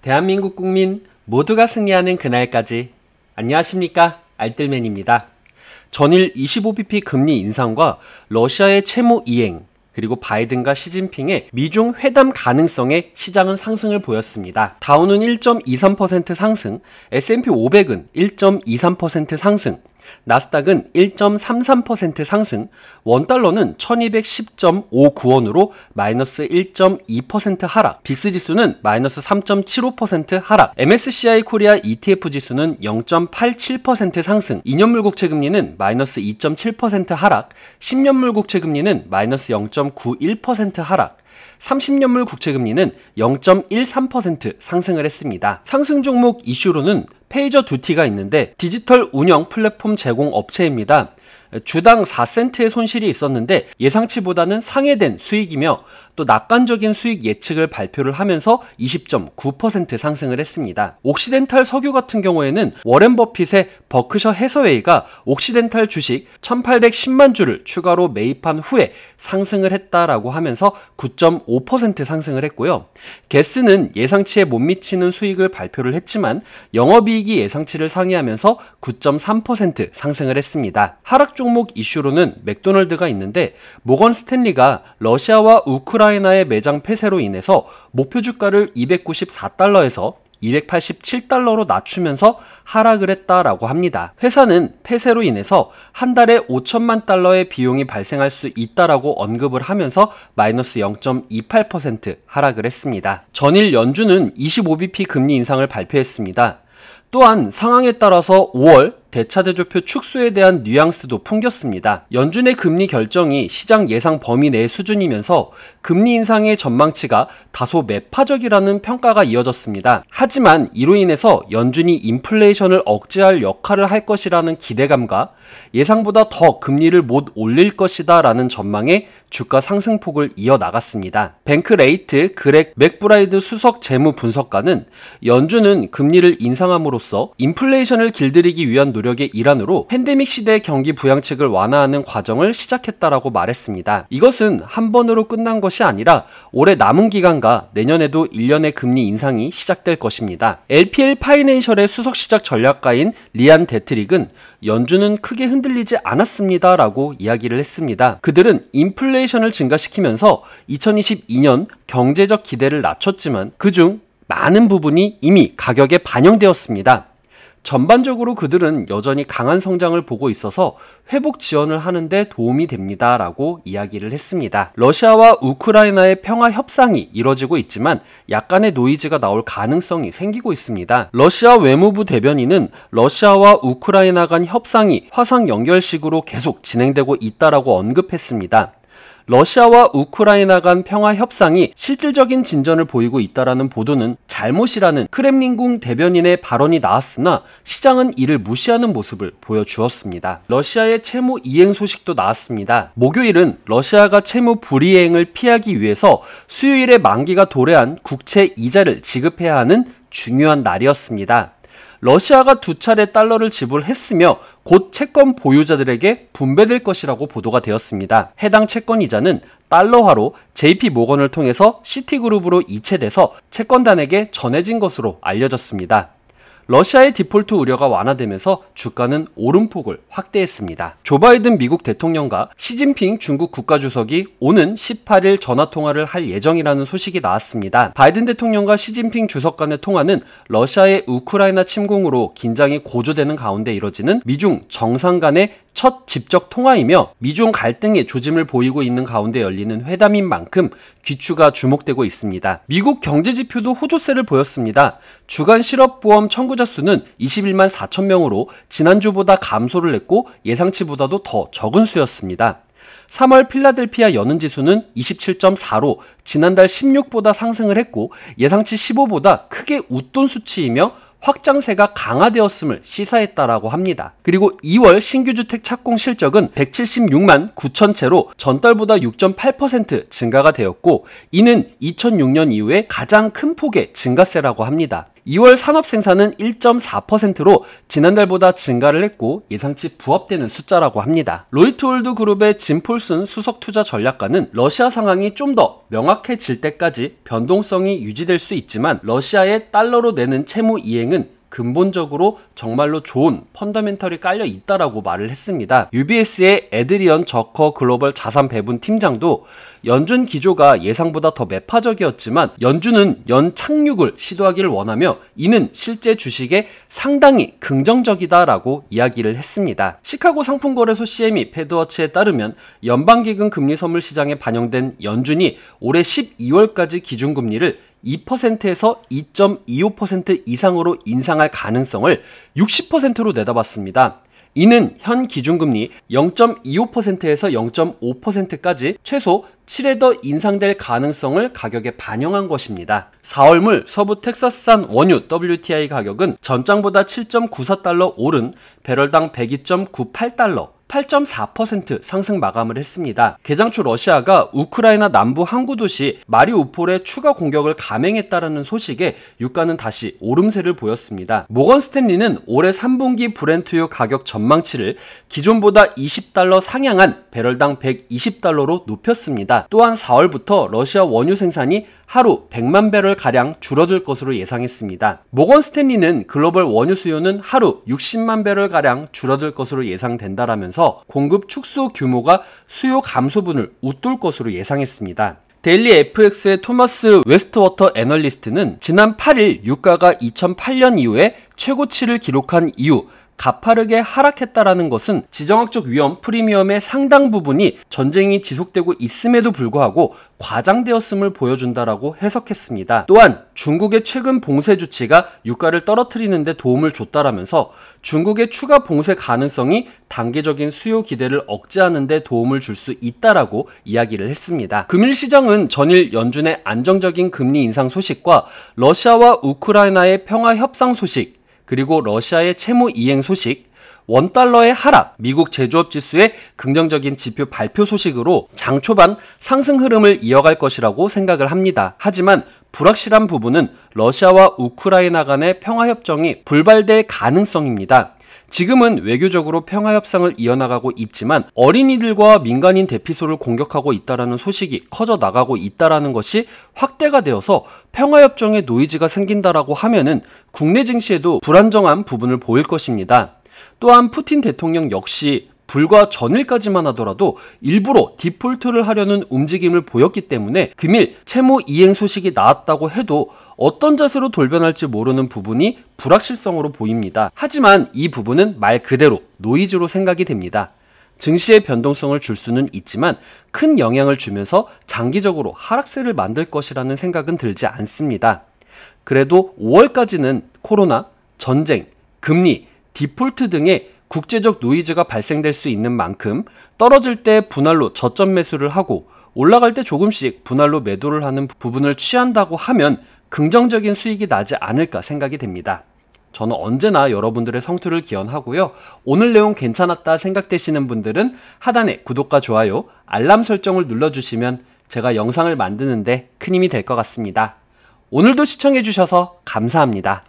대한민국 국민 모두가 승리하는 그날까지. 안녕하십니까, 알뜰맨입니다. 전일 25bp 금리 인상과 러시아의 채무 이행, 그리고 바이든과 시진핑의 미중 회담 가능성에 시장은 상승을 보였습니다. 다우는 1.23% 상승, S&P 500은 1.23% 상승, 나스닥은 1.33% 상승, 원달러는 1210.59원으로 마이너스 1.2% 하락, 빅스지수는 마이너스 3.75% 하락, MSCI 코리아 ETF 지수는 0.87% 상승, 2년물 국채금리는 마이너스 2.7% 하락, 10년물 국채금리는 마이너스 0.91% 하락, 30년물 국채금리는 0.13% 상승을 했습니다. 상승 종목 이슈로는 페이저두티가 있는데 디지털 운영 플랫폼 제공 업체입니다. 주당 4센트의 손실이 있었는데 예상치보다는 상회된 수익이며 또 낙관적인 수익 예측을 발표를 하면서 20.9% 상승을 했습니다. 옥시덴탈 석유 같은 경우에는 워렌 버핏의 버크셔 해서웨이가 옥시덴탈 주식 1810만 주를 추가로 매입한 후에 상승을 했다라고 하면서 9.5% 상승을 했고요. 게스는 예상치에 못 미치는 수익을 발표를 했지만 영업이익이 예상치를 상회하면서 9.3% 상승을 했습니다. 하락 종목 이슈로는 맥도널드가 있는데 모건 스탠리가 러시아와 우크라이나의 매장 폐쇄로 인해서 목표 주가를 294달러에서 287달러로 낮추면서 하락을 했다라고 합니다. 회사는 폐쇄로 인해서 한 달에 5천만 달러의 비용이 발생할 수 있다라고 언급을 하면서 마이너스 0.28% 하락을 했습니다. 전일 연준은 25bp 금리 인상을 발표했습니다. 또한 상황에 따라서 5월 대차대조표 축소에 대한 뉘앙스도 풍겼습니다. 연준의 금리 결정이 시장 예상 범위 내의 수준이면서 금리 인상의 전망치가 다소 매파적이라는 평가가 이어졌습니다. 하지만 이로 인해서 연준이 인플레이션을 억제할 역할을 할 것이라는 기대감과 예상보다 더 금리를 못 올릴 것이다 라는 전망에 주가 상승폭을 이어나갔습니다. 뱅크레이트 그렉 맥브라이드 수석 재무 분석가는 연준은 금리를 인상함으로써 인플레이션을 길들이기 위한 노력의 일환으로 팬데믹 시대의 경기 부양책을 완화하는 과정을 시작했다라고 말했습니다. 이것은 한 번으로 끝난 것이 아니라 올해 남은 기간과 내년에도 1년의 금리 인상이 시작될 것입니다. LPL 파이낸셜의 수석시작 전략가인 리안 데트릭은 연준은 크게 흔들리지 않았습니다 라고 이야기를 했습니다. 그들은 인플레이션을 증가시키면서 2022년 경제적 기대를 낮췄지만 그중 많은 부분이 이미 가격에 반영되었습니다. 전반적으로 그들은 여전히 강한 성장을 보고 있어서 회복 지원을 하는데 도움이 됩니다 라고 이야기를 했습니다. 러시아와 우크라이나의 평화 협상이 이뤄지고 있지만 약간의 노이즈가 나올 가능성이 생기고 있습니다. 러시아 외무부 대변인은 러시아와 우크라이나 간 협상이 화상 연결식으로 계속 진행되고 있다라고 언급했습니다. 러시아와 우크라이나 간 평화 협상이 실질적인 진전을 보이고 있다라는 보도는 잘못이라는 크렘린궁 대변인의 발언이 나왔으나 시장은 이를 무시하는 모습을 보여주었습니다. 러시아의 채무 이행 소식도 나왔습니다. 목요일은 러시아가 채무 불이행을 피하기 위해서 수요일에 만기가 도래한 국채 이자를 지급해야 하는 중요한 날이었습니다. 러시아가 2차례 달러를 지불했으며 곧 채권 보유자들에게 분배될 것이라고 보도가 되었습니다. 해당 채권 이자는 달러화로 JP모건을 통해서 시티그룹으로 이체돼서 채권단에게 전해진 것으로 알려졌습니다. 러시아의 디폴트 우려가 완화되면서 주가는 오름폭을 확대했습니다. 조 바이든 미국 대통령과 시진핑 중국 국가주석이 오는 18일 전화통화를 할 예정이라는 소식이 나왔습니다. 바이든 대통령과 시진핑 주석 간의 통화는 러시아의 우크라이나 침공으로 긴장이 고조되는 가운데 이뤄지는 미중 정상 간의 첫 직접 통화이며 미중 갈등의 조짐을 보이고 있는 가운데 열리는 회담인 만큼 귀추가 주목되고 있습니다. 미국 경제지표도 호조세를 보였습니다. 주간 실업보험 청구자 수는 21만 4천 명으로 지난주보다 감소를 했고 예상치보다도 더 적은 수였습니다. 3월 필라델피아 연은지수는 27.4로 지난달 16보다 상승을 했고 예상치 15보다 크게 웃돈 수치이며 확장세가 강화되었음을 시사했다라고 합니다. 그리고 2월 신규주택 착공 실적은 176만 9천 채로 전달보다 6.8% 증가가 되었고 이는 2006년 이후에 가장 큰 폭의 증가세라고 합니다. 2월 산업 생산은 1.4%로 지난달보다 증가를 했고 예상치 부합되는 숫자라고 합니다. 로이트홀드 그룹의 짐 폴슨 수석 투자 전략가는 러시아 상황이 좀 더 명확해질 때까지 변동성이 유지될 수 있지만 러시아의 달러로 내는 채무 이행은 근본적으로 정말로 좋은 펀더멘털이 깔려 있다라고 말을 했습니다. UBS의 에드리언 저커 글로벌 자산 배분 팀장도 연준 기조가 예상보다 더 매파적이었지만 연준은 연착륙을 시도하기를 원하며 이는 실제 주식에 상당히 긍정적이다라고 이야기를 했습니다. 시카고 상품거래소 CME 패드워치에 따르면 연방기금 금리 선물 시장에 반영된 연준이 올해 12월까지 기준금리를 2%에서 2.25% 이상으로 인상할 가능성을 60%로 내다봤습니다. 이는 현 기준금리 0.25%에서 0.5%까지 최소 7회 더 인상될 가능성을 가격에 반영한 것입니다. 4월물 서부 텍사스산 원유 WTI 가격은 전장보다 7.94달러 오른 배럴당 102.98달러 8.4% 상승 마감을 했습니다. 개장 초 러시아가 우크라이나 남부 항구 도시 마리우폴에 추가 공격을 감행했다라는 소식에 유가는 다시 오름세를 보였습니다. 모건 스탠리는 올해 3분기 브렌트유 가격 전망치를 기존보다 20달러 상향한 배럴당 120달러로 높였습니다. 또한 4월부터 러시아 원유 생산이 하루 100만 배럴가량 줄어들 것으로 예상했습니다. 모건 스탠리는 글로벌 원유 수요는 하루 60만 배럴가량 줄어들 것으로 예상된다라면서 공급 축소 규모가 수요 감소분을 웃돌 것으로 예상했습니다. 데일리 FX의 토마스 웨스트워터 애널리스트는 지난 8일 유가가 2008년 이후에 최고치를 기록한 이후 가파르게 하락했다라는 것은 지정학적 위험 프리미엄의 상당 부분이 전쟁이 지속되고 있음에도 불구하고 과장되었음을 보여준다라고 해석했습니다. 또한 중국의 최근 봉쇄 조치가 유가를 떨어뜨리는 데 도움을 줬다라면서 중국의 추가 봉쇄 가능성이 단기적인 수요 기대를 억제하는 데 도움을 줄 수 있다라고 이야기를 했습니다. 금일시장은 전일 연준의 안정적인 금리 인상 소식과 러시아와 우크라이나의 평화 협상 소식 그리고 러시아의 채무 이행 소식, 원달러의 하락, 미국 제조업 지수의 긍정적인 지표 발표 소식으로 장 초반 상승 흐름을 이어갈 것이라고 생각을 합니다. 하지만 불확실한 부분은 러시아와 우크라이나 간의 평화협정이 불발될 가능성입니다. 지금은 외교적으로 평화협상을 이어나가고 있지만 어린이들과 민간인 대피소를 공격하고 있다는 소식이 커져 나가고 있다는 것이 확대가 되어서 평화협정에 노이즈가 생긴다라고 하면은 국내 증시에도 불안정한 부분을 보일 것입니다. 또한 푸틴 대통령 역시 불과 전일까지만 하더라도 일부러 디폴트를 하려는 움직임을 보였기 때문에 금일 채무 이행 소식이 나왔다고 해도 어떤 자세로 돌변할지 모르는 부분이 불확실성으로 보입니다. 하지만 이 부분은 말 그대로 노이즈로 생각이 됩니다. 증시의 변동성을 줄 수는 있지만 큰 영향을 주면서 장기적으로 하락세를 만들 것이라는 생각은 들지 않습니다. 그래도 5월까지는 코로나, 전쟁, 금리, 디폴트 등의 국제적 노이즈가 발생될 수 있는 만큼 떨어질 때 분할로 저점 매수를 하고 올라갈 때 조금씩 분할로 매도를 하는 부분을 취한다고 하면 긍정적인 수익이 나지 않을까 생각이 됩니다. 저는 언제나 여러분들의 성투를 기원하고요. 오늘 내용 괜찮았다 생각되시는 분들은 하단에 구독과 좋아요, 알람 설정을 눌러주시면 제가 영상을 만드는데 큰 힘이 될 것 같습니다. 오늘도 시청해주셔서 감사합니다.